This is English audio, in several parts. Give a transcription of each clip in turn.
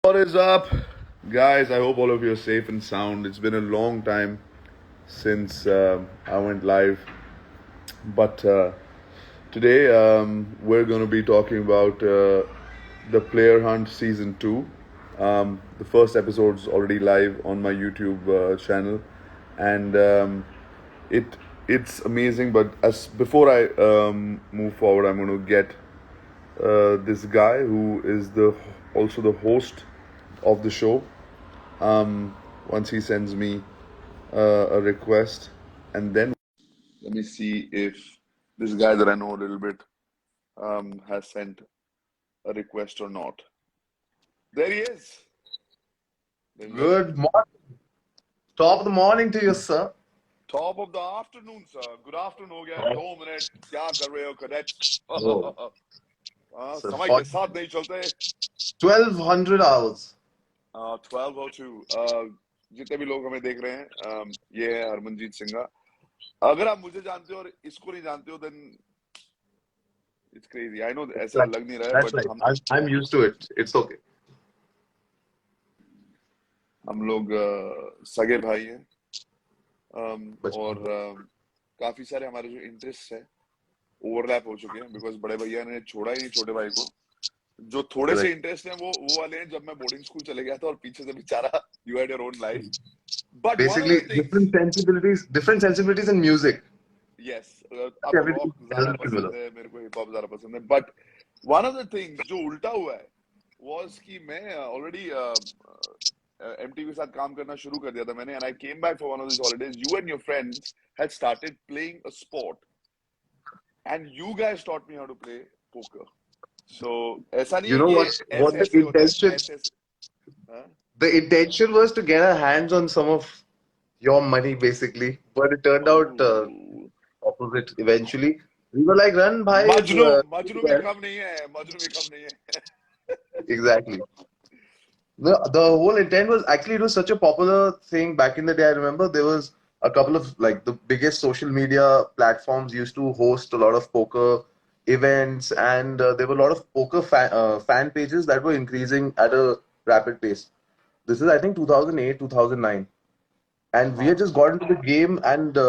What is up, guys? I hope all of you are safe and sound. It's been a long time since I went live, but today we're going to be talking about the Player Hunt Season 2. The first episode's already live on my YouTube channel, and it it's amazing. But as before I move forward, I'm going to get this guy who is the also the host of the show. Once he sends me a request, and then let me see if this guy that I know a little bit has sent a request or not. There he is. Rannvijay. Good morning. Top of the morning to you, sir. Top of the afternoon, sir. Good afternoon हो गया 2 minute क्या कर रहे हो cadets? Oh, so समय के साथ नहीं चलते. 1200 hours. 12:02. जितने भी लोग हमें देख रहे हैं, ये है हरमनजीत सिंघा. अगर आप मुझे जानते हो और इसको नहीं जानते हो, then it's crazy. I know ऐसा Right. लग नहीं रहा है, That's but right. I'm used to it. It's okay. हम लोग सगे भाई हैं. But और काफी सारे हमारे जो इंटरेस्ट है ओवरलैप हो चुके हैं, बिकॉज बड़े भैया ने छोड़ा ही नहीं छोटे भाई को. जो थोड़े से correct. इंटरेस्ट हैं वो वाले हैं जब मैं बोर्डिंग स्कूल चले गया था और पीछे से बेचारा you had your own life. But one of Basically, the things, different sensibilities in music. Yes, आपको Everything रॉक else ज्यादा is पसंद similar. है, मेरे को हिप हॉप ज्यादा पसंद है. But one of the things जो उल्टा हुआ है was कि मैं ऑलरेडी एमटीवी के साथ काम करना शुरू कर दिया था मैंने, and I came back for one of this holidays. You and your friends had started playing a sport and you guys taught me how to play poker. So ऐसा नहीं You है know कि what? ये What ऐसे the ऐसे होता है, intention? ऐसे ऐसे. हाँ? The intention was to get our hands on some of your money, basically. But it turned out Oh. opposite. Eventually, we were like, "Run, bhai, Majnu do Majnu भी well." कम नहीं है, मजनू भी कम नहीं है. Exactly. The whole intent was actually it was such a popular thing back in the day. I remember there was a couple of like the biggest social media platforms used to host a lot of poker events, and there were a lot of poker fan pages that were increasing at a rapid pace. This is I think 2008, 2009, and we हाँ. had just got into the game, and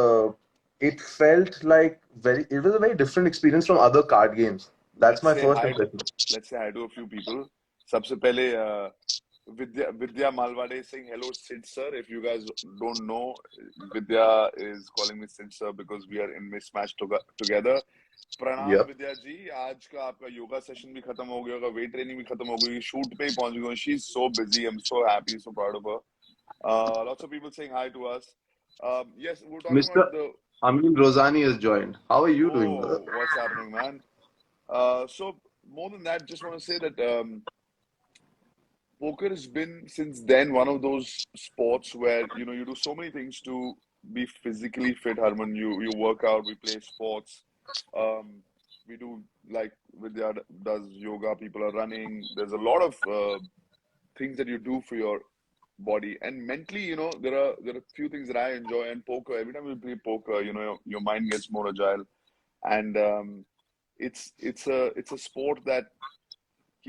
it felt like it was a very different experience from other card games. That's Let's my say first hi. impression. Let's say hi to a few people. सबसे पहले Vidya Malwade saying hello, Sid sir. If you guys don't know, Vidya is calling me Sid sir because we are in mismatch together. प्रणाम Yep. विद्या जी. आज का आपका yoga session भी खत्म हो गया होगा, वेट ट्रेनिंग भी खत्म हो गई, शूट पे ही पहुंच गए. She is so busy. I am so happy, so proud of her. Lots of people saying hi to us. Yes, we're talking Mr. about the. Amin Rosani has joined. How are you doing, brother? Oh, what's happening, man? So more than that, just want to say that poker has been since then one of those sports where you do so many things to be physically fit. Harman, you work out, we play sports, we do, like Vidya does yoga, people are running. There's a lot of things that you do for your body and mentally. There are few things that I enjoy, and poker. Every time you play poker, your mind gets more agile, and it's a sport that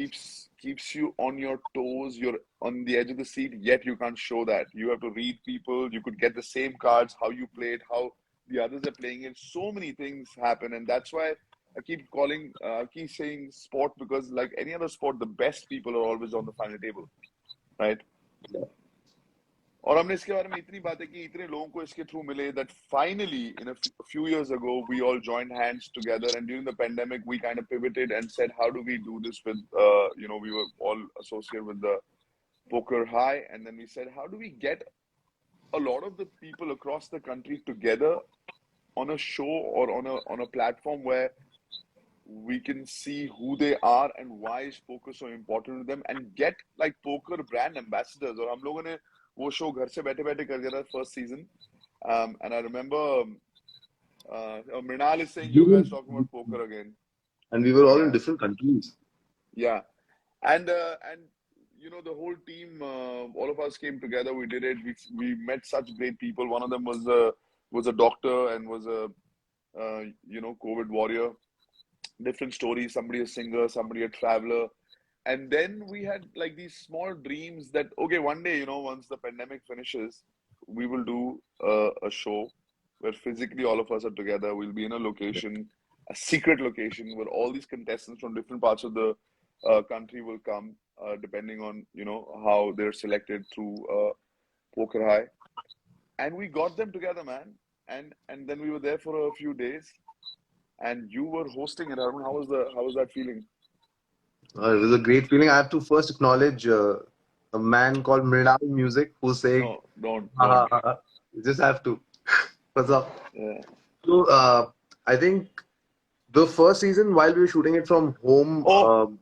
keeps you on your toes. You're on the edge of the seat, yet you can't show that. You have to read people. You could get the same cards, how you play it, how the others are playing it. So many things happen, and that's why I keep saying sport, because like any other sport, the best people are always on the final table, right? और हमने इसके बारे में इतनी बातें की, इतने लोगों को इसके थ्रू मिले, that finally in a few years ago we all joined hands together, and during the pandemic we kind of pivoted and said, how do we do this with we were all associated with the poker high, and then we said, how do we get a lot of the people across the country together on a show or on a platform where we can see who they are and why is poker so important to them, and get like poker brand ambassadors. और हम लोगों ने वो show घर से बैठे बैठे कर दिया था first season, and I remember Mrinal is saying you guys We talking about poker again. and we were all in Yeah, different countries. yeah, and the whole team, all of us came together. We did it. We met such great people. One of them was a doctor and was a COVID warrior. Different stories. Somebody a singer, somebody a traveler. And then we had like these small dreams that, okay, one day, once the pandemic finishes, we will do a show where physically all of us are together. We'll be in a location, a secret location where all these contestants from different parts of the country will come, depending on, how they're selected through Poker High. And we got them together, man. And then we were there for a few days, and you were hosting it. Arun, how was that feeling? It was a great feeling. I have to first acknowledge a man called Mrinal Music who's saying, No, don't. you just have to. What's up? Yeah. So, I think the first season, while we were shooting it from home, Oh,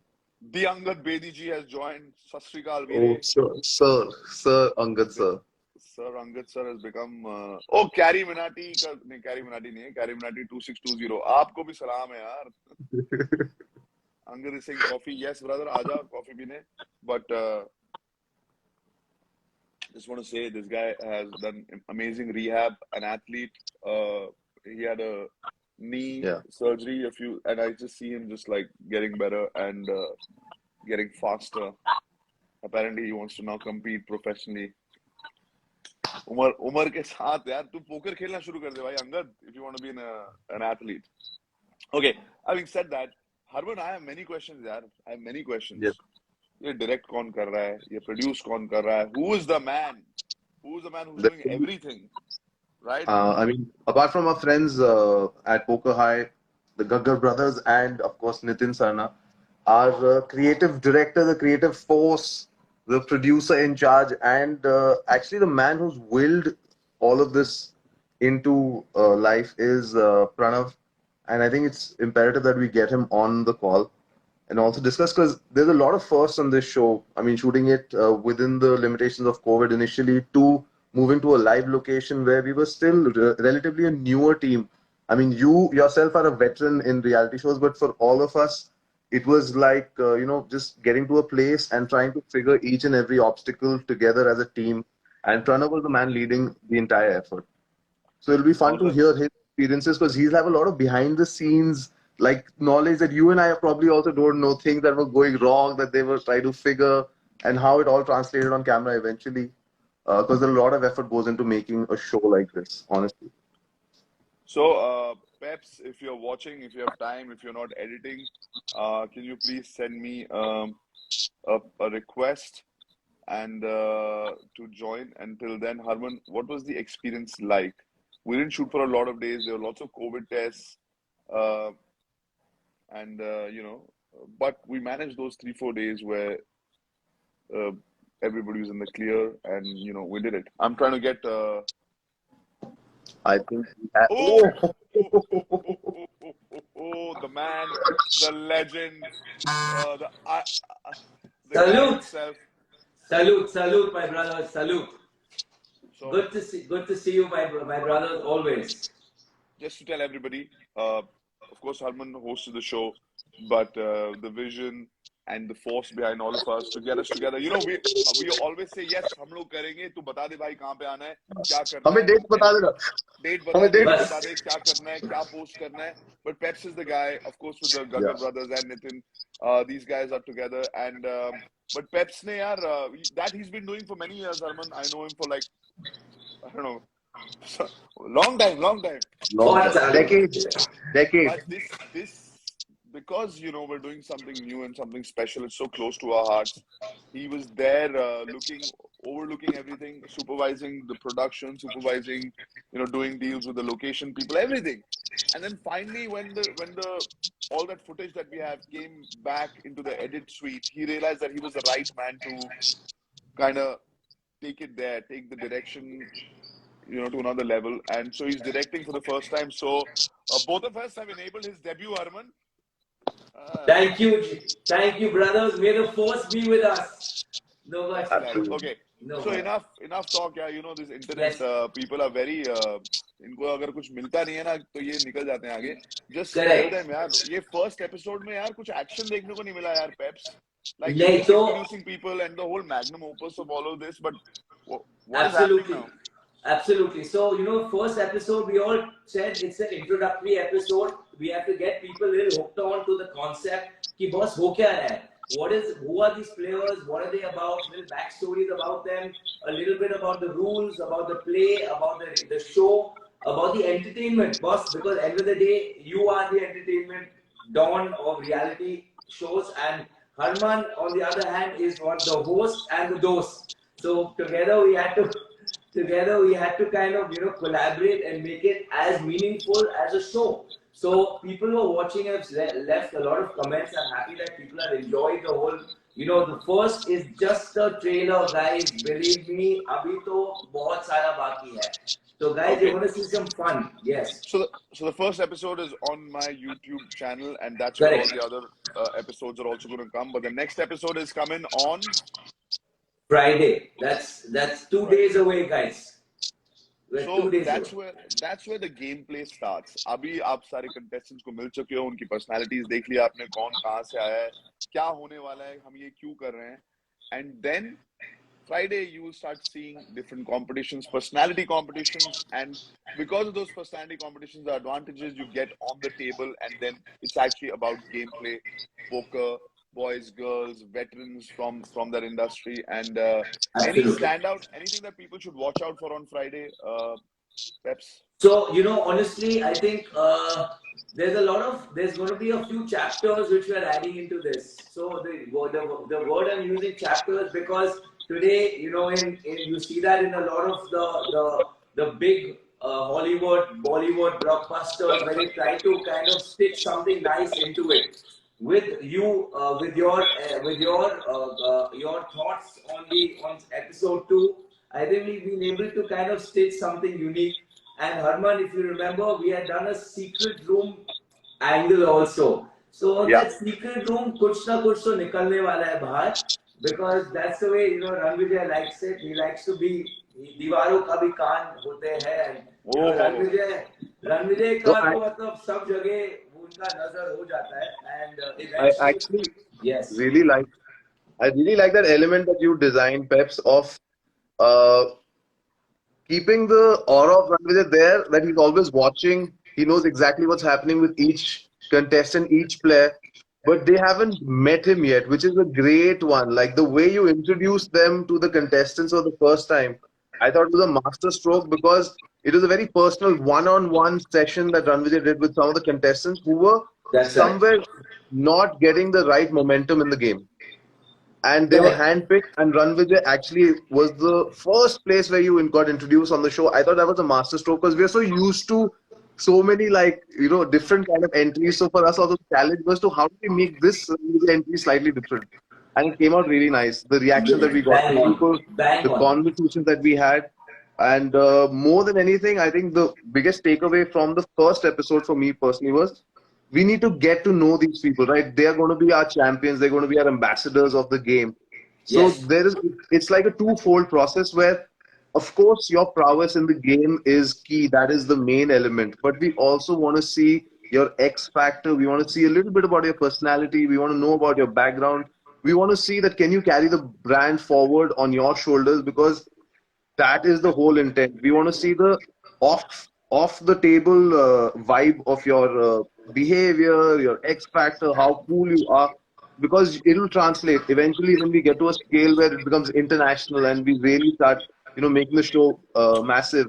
the Angad Bedi ji has joined. Sat Sri Akal, Veere. Sir Angad, Be- sir. Sir Angad sir has become. Oh, Carrie Minati का नहीं, Carrie Minati नहीं है, Carrie Minati 2620. आपको भी सलाम है यार. Angad is saying coffee. Yes, brother, आजा coffee पीने. But just want to say this guy has done amazing rehab. An athlete. He had a knee Yeah. surgery and I just see him just like getting better and getting faster. Apparently, he wants to now compete professionally. Umar के साथ यार तू poker खेलना शुरू कर दे भाई Angad, if you want to be an athlete. Okay, having said that, Harman, I have many questions यार. I have many questions. Yes. ये direct कौन कर रहा है? ये produce कौन कर रहा है? Who is the man? Who's doing everything? Right? I mean, apart from our friends at Poker High, the Gaggar brothers, and of course Nitin Sarna, our creative director, the creative force, the producer in charge, and actually the man who's willed all of this into life is Pranav. And I think it's imperative that we get him on the call and also discuss, because there's a lot of firsts on this show. I mean, shooting it within the limitations of COVID initially, to moving to a live location where we were still relatively a newer team. I mean, you yourself are a veteran in reality shows, but for all of us, it was like, just getting to a place and trying to figure each and every obstacle together as a team. And Pranav was the man leading the entire effort. So it'll be fun to Awesome. hear his experiences, because he'll have a lot of behind the scenes like knowledge that you and I probably also don't know, things that were going wrong that they were trying to figure, and how it all translated on camera eventually. Because a lot of effort goes into making a show like this, honestly. So, Peps, if you're watching, if you have time, if you're not editing, can you please send me a request and to join? Until then, Harman, what was the experience like? We didn't shoot for a lot of days. There were lots of COVID tests, and but we managed those 3-4 days where uh, everybody was in the clear, and we did it. I'm trying to get. I think we have. Oh, the man, the legend, the guy Salute, himself. salute, my brothers, salute. So, Good to see you, my brothers, always. just to tell everybody, of course, Harman hosted the show, but the vision and the force behind all of us to get us together. We always say yes, हम लोग करेंगे. तू बता दे भाई कहाँ पे आना है, क्या करना हमें है. डेट बता देना. Date हमें डेट बता दे क्या करना है, क्या post करना है. But Peps is the guy, of course, with the Gaggar brothers and Nitin. These guys are together, and but Peps ne yaar, that he's been doing for many years. Harman, I know him for like, I don't know, long time. long What time. talent. Decade. But this because we're doing something new and something special. It's so close to our hearts. He was there, overlooking everything, supervising the production, supervising, doing deals with the location people, everything. And then finally, when the all that footage that we have came back into the edit suite, he realized that he was the right man to kind of take it there, take the direction, to another level. And so he's directing for the first time. So both of us have enabled his debut, Harman. Thank you, brothers. May the force be with us. No much. Okay. No So much. enough talk. Yeah, this internet people are very. इनको अगर कुछ मिलता नहीं है ना तो ये निकल जाते हैं आगे. Just tell them यार, ये first episode में यार कुछ action देखने को नहीं मिला यार, Peps. Like you're just introducing people and the whole magnum opus of all of this, but what is happening now? Absolutely. So, first episode, we all said it's an introductory episode. We have to get people really hooked on to the concept. कि boss हो क्या रहा है? who are these players, what are they about, little backstories about them, a little bit about the rules, about the play, about the show, about the entertainment, boss. Because end of the day, you are the entertainment dawn of reality shows, and Harman, on the other hand, is what the host and the dose. So together we had to kind of collaborate and make it as meaningful as a show. So people who are watching have left a lot of comments. I'm happy that people have enjoyed the whole. The first is just a trailer, guys. Believe me, abhi to bahut sara baki hai. So guys, you're Okay. going to see some fun. Yes. So the first episode is on my YouTube channel, and that's where all Correct. the other episodes are also going to come. But the next episode is coming on Friday. That's 2 days away, guys. We're 2 So days that's away. where the gameplay starts. अभी आप सारे contestants को मिल चुके हो, उनकी personalities देख लिया आपने, कौन कहाँ से आया है, क्या होने वाला है, हम ये क्यों कर रहे हैं, and then Friday you will start seeing different competitions, personality competitions, and because of those personality competitions, the advantages you get on the table, and then it's actually about gameplay, poker, boys, girls, veterans from that industry, and any Absolutely. standout, anything that people should watch out for on Friday, Peps? So, honestly, I think there's going to be a few chapters which we are adding into this. So the word I'm using chapters because today, you see that in a lot of the big Hollywood, Bollywood blockbusters where they try to kind of stitch something nice into it. With you, your thoughts on episode 2, I think we've been able to kind of stitch something unique. And Harman, if you remember, we had done a secret room angle also. So Yeah. that secret room, kuch na kuch to nikalne wala hai bahar, because that's the way Rannvijay likes it. He likes to be दीवारों का भी कान होते हैं. Oh. Ranvijay So का तो मतलब सब जगह उनका नजर हो जाता है. And I eventually, actually yes, really like that element that you designed, Peps, of uh, keeping the aura of Rannvijay there, that he's always watching. He knows exactly what's happening with each contestant, each player, but they haven't met him yet, which is a great one. Like the way you introduced them to the contestants for the first time, I thought it was a master stroke because it was a very personal one-on-one session that Rannvijay did with some of the contestants who were that's right. somewhere not getting the right momentum in the game, and they were Correct. handpicked, and Rannvijay actually was the first place where you got introduced on the show. I thought that was a masterstroke because we are so used to so many different kind of entries. So for us also the challenge was to how do we make this entry slightly different, and it came out really nice. The reaction that we got Bang from on, people, bang the on. conversations that we had, and more than anything, I think the biggest takeaway from the first episode for me personally was we need to get to know these people, right? They are going to be our champions. They're going to be our ambassadors of the game. So Yes. it's like a twofold process where, of course, your prowess in the game is key. That is the main element. But we also want to see your X factor. We want to see a little bit about your personality. We want to know about your background. We want to see that can you carry the brand forward on your shoulders, because that is the whole intent. We want to see the off the table vibe of your behavior, your X factor, how cool you are, because it will translate eventually when we get to a scale where it becomes international and we really start making the show massive.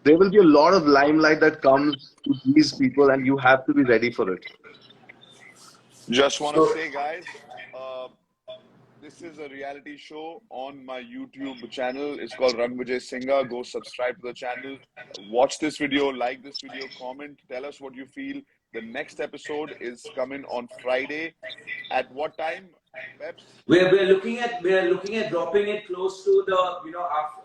There will be a lot of limelight that comes to these people, and you have to be ready for it. Just want to So say, guys, uh, this is a reality show on my YouTube channel. It's called Rannvijay Singha. Go subscribe to the channel. Watch this video, like this video, comment, tell us what you feel. The next episode is coming on Friday. At what time, Peps? we're looking at dropping it close to the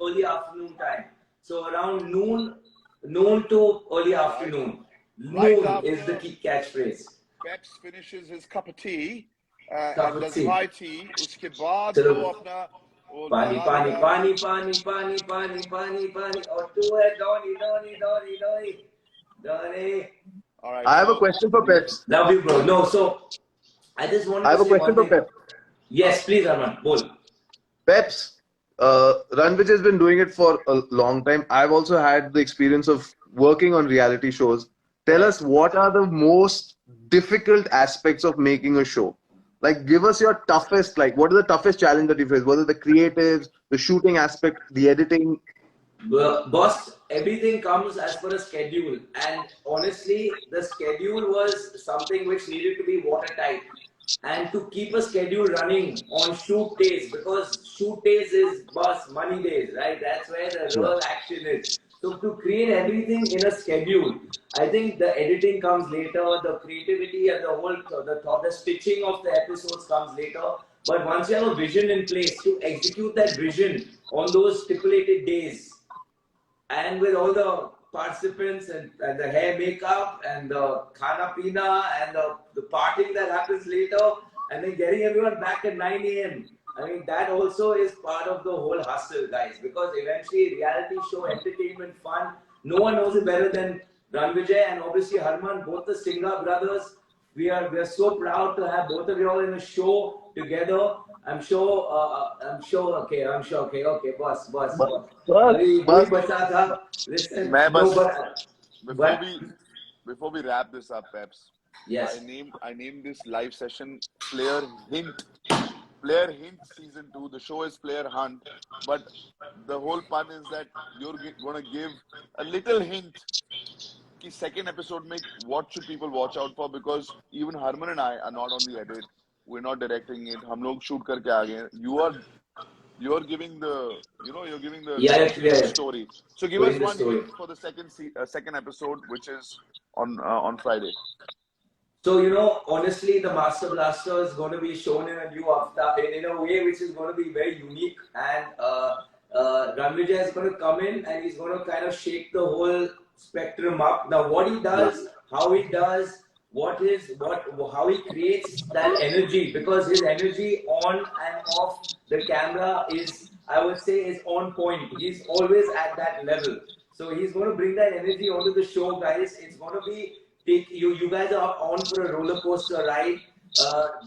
early afternoon time. So around noon to early afternoon. Right Noon after is the key catchphrase. Peps finishes his cup of tea Cup and of does tea. high tea. उसके बाद चलो वो अपना वो पानी लगा पानी देगा. पानी पानी पानी पानी पानी पानी और तू है Donny Donny Donny Donny Donny. All right. I have a So question for Peps. Love you, bro. No, so I just wanted I have to a say question one for thing. Peps. Yes, please, Arman. Bol. Peps, Rannvijay has been doing it for a long time. I've also had the experience of working on reality shows. Tell us, what are the most difficult aspects of making a show? Like, give us your toughest, like, what is the toughest challenge that you face? Was it the creatives, the shooting aspect, the editing? Boss, everything comes as per a schedule, and honestly, the schedule was something which needed to be watertight. And to keep a schedule running on shoot days, because shoot days is boss money days, right? That's where the Yeah. real action is. So to create everything in a schedule, I think the editing comes later, the creativity and the whole the stitching of the episodes comes later. But once you have a vision in place to execute that vision on those stipulated days, and with all the participants and the hair makeup and the khana pina and the partying that happens later, and then getting everyone back at 9 a.m. I mean, that also is part of the whole hustle, guys, because eventually reality show, entertainment, fun, no one knows it better than Rannvijay and obviously Harman, both the Singha brothers. We are so proud to have both of you all in a show together. I'm sure. Okay. I'm sure. Okay. Boss. अभी वही But बचा था. Listen, मैं no, बस before but we before we wrap this up, Peps, yes. I named this live session Player Hint. Player Hint season 2. The show is Player Hunt, but the whole pun is that you're gonna give a little hint. Ki second episode make what should people watch out for, because even Harman and I are not on the edit. We're not directing it. हम लोग shoot करके आ गए. You're giving you're giving the Yeah, launching of the yeah. story. So give Putting us the one story. hint for the second episode, which is on Friday. So, honestly, the Master Blaster is going to be shown in a new avatar, in a way which is going to be very unique. And Rannvijay is going to come in and he's going to kind of shake the whole spectrum up. Now, what he does, how he does, how he creates that energy, because his energy on and off the camera is, I would say, is on point. He's always at that level. So he's going to bring that energy onto the show, guys. It's going to be you guys are on for a roller coaster ride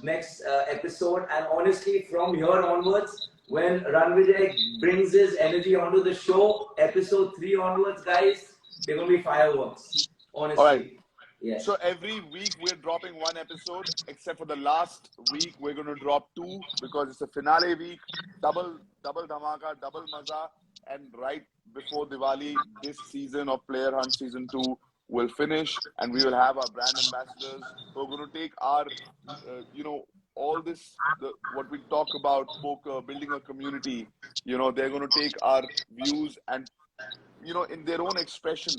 next episode, and honestly, from here onwards, when Rannvijay brings his energy onto the show, episode 3 onwards, guys, they're gonna be fireworks. Honestly, All right. yes. So every week we're dropping one episode, except for the last week we're going to drop 2 because it's a finale week. Double dhamaka, double maza, and right before Diwali, this season of Player Hunt season 2 will finish, and we will have our brand ambassadors who are going to take our, all this, what we talk about poker, building a community. They're going to take our views and, in their own expression,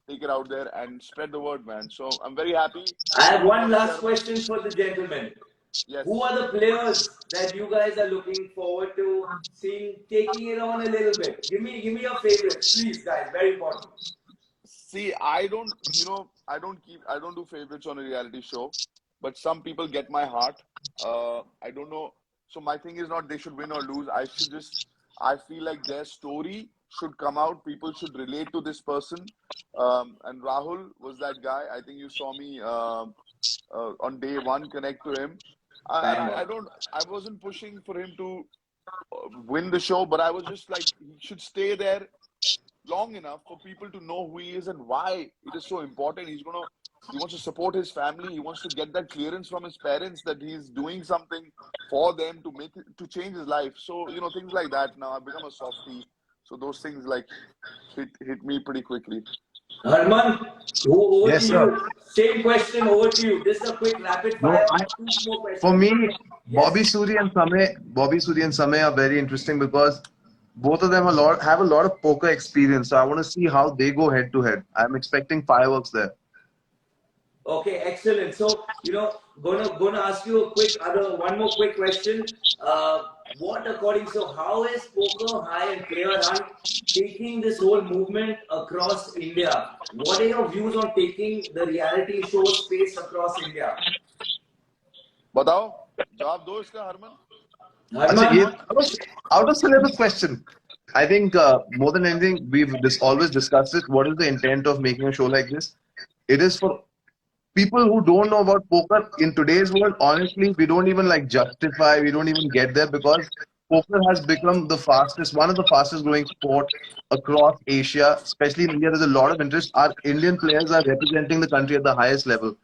take it out there and spread the word, man. So I'm very happy. I have one last question for the gentlemen. Yes. Who are the players that you guys are looking forward to seeing taking it on a little bit? Give me your favorites, please, guys. Very important. See, I don't do favorites on a reality show, but some people get my heart. I don't know. So my thing is not they should win or lose. I feel like their story should come out. People should relate to this person. And Rahul was that guy. I think you saw me on day 1 connect to him. I wasn't pushing for him to win the show, but I was just like, he should stay there long enough for people to know who he is and why it is so important. He wants to support his family. He wants to get that clearance from his parents that he's doing something for them to change his life. So, things like that. Now I've become a softie. So those things like hit me pretty quickly. Harman, over yes, to sir. you. Same question, over to you. This is a quick rapid No, fire. 2 more questions. For me, Yes. Bobby Suri and Samay are very interesting because both of them have a lot of poker experience. So I want to see how they go head to head. I'm expecting fireworks there. Okay, excellent. So, gonna ask you one more quick question. How is Poker High and Player Hunt taking this whole movement across India? What are your views on taking the reality show space across India? बताओ, जवाब दो इसका, Harman. Out of syllabus question. I think more than anything, we've always discussed it. What is the intent of making a show like this? It is for people who don't know about poker in today's world. Honestly, we don't even justify. We don't even get there because poker has become one of the fastest growing sport across Asia, especially in India. There's a lot of interest. Our Indian players are representing the country at the highest level.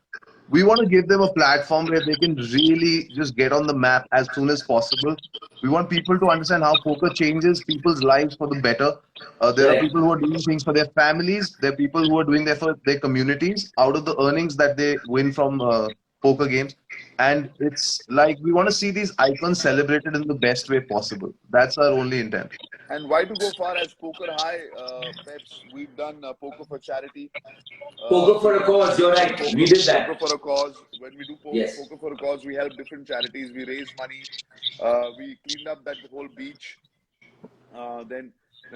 we want to give them a platform where they can really just get on the map as soon as possible. We want people to understand how poker changes people's lives for the better. There are Correct. people who are doing things for their families. There are people who are doing that for their communities out of the earnings that they win from poker games. And it's like we want to see these icons celebrated in the best way possible. That's our only intent. And why to go far as Poker High, Peps? We've done poker for charity. Poker for a cause. You're And right. We did poker that. for a cause. When we do Yes. poker for a cause, we help different charities. We raise money. We cleaned up that whole beach. Then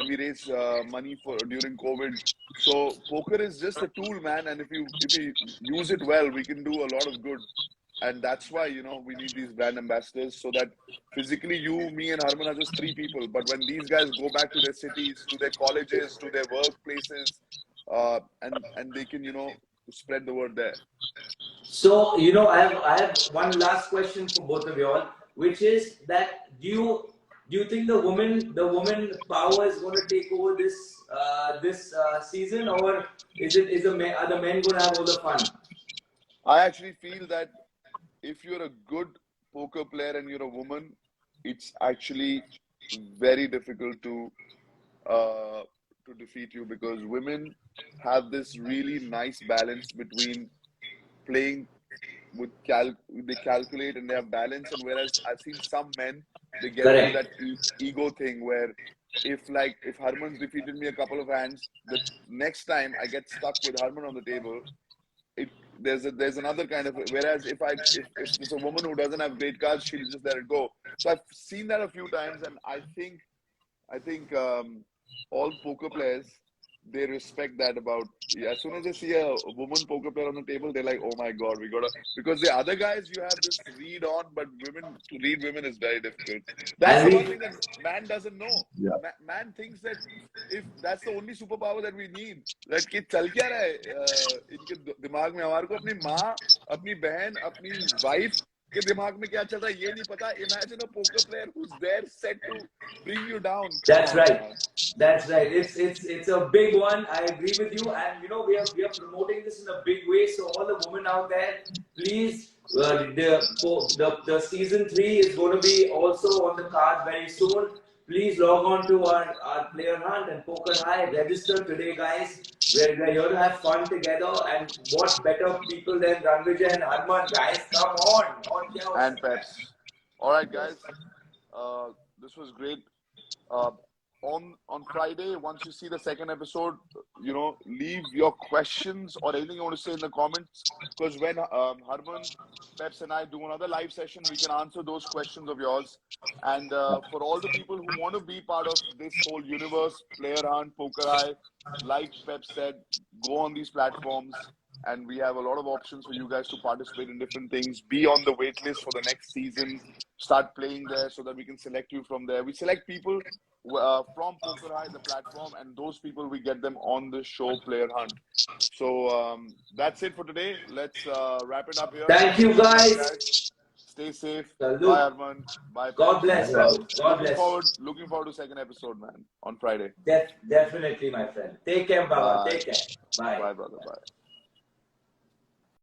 we raise money for during COVID. So poker is just a tool, man. And if you use it well, we can do a lot of good. And that's why, we need these brand ambassadors so that physically you, me, and Harman are just three people. But when these guys go back to their cities, to their colleges, to their workplaces, and they can, spread the word there. So, I have one last question for both of you all, which is that do you think the woman power is going to take over this season, or are the men going to have all the fun? I actually feel that if you're a good poker player and you're a woman, it's actually very difficult to defeat you, because women have this really nice balance between playing they calculate and they have balance, and whereas I've seen some men, they get into Correct. that ego thing where if Harman's defeated me a couple of hands, the next time I get stuck with Harman on the table, there's another kind of, whereas if there's a woman who doesn't have great cards, she'll just let it go. So I've seen that a few times, and I think all poker players, they respect that about, as soon as they see a woman poker player on the table, they're like, oh my god, we gotta, because the other guys you have this read on, but to read women is very difficult. That's And the one we thing that man doesn't know. Yeah. Man thinks that if that's the only superpower that we need, that कि चल क्या रहा है इनके दिमाग में, हमारे को अपनी माँ, अपनी बहन, अपनी वाइफ के दिमाग में क्या चल रहा है ये नहीं पता. Imagine a poker player who's there set to bring you down. Come That's on, right. man. That's right. It's a big one. I agree with you. And we are promoting this in a big way. So all the women out there, please, the season 3 is going to be also on the card very soon. Please log on to our player hunt and poker high. Register today, guys. We're here to have fun together. And what better people than Rannvijay and Harman, guys? Come on. And Peps. All right, Yes. guys. This was great. Uh, on Friday, once you see the second episode, leave your questions or anything you want to say in the comments. Because when Harman, Peps, and I do another live session, we can answer those questions of yours. And for all the people who want to be part of this whole universe, Player Hunt, Poker Eye, like Pep said, go on these platforms. And we have a lot of options for you guys to participate in different things. Be on the wait list for the next season. Start playing there so that we can select you from there. We select people from Poker High, the platform, and those people, we get them on the show Player Hunt. So that's it for today. Let's wrap it up here. Thank you, guys. Stay safe. Salute. Bye, Arman. Bye, God Peps. bless, And, folks. God bless. looking forward to second episode, man, on Friday. Definitely, my friend. Take care, Baba. Bye. Take care. Bye. Bye, brother. Bye.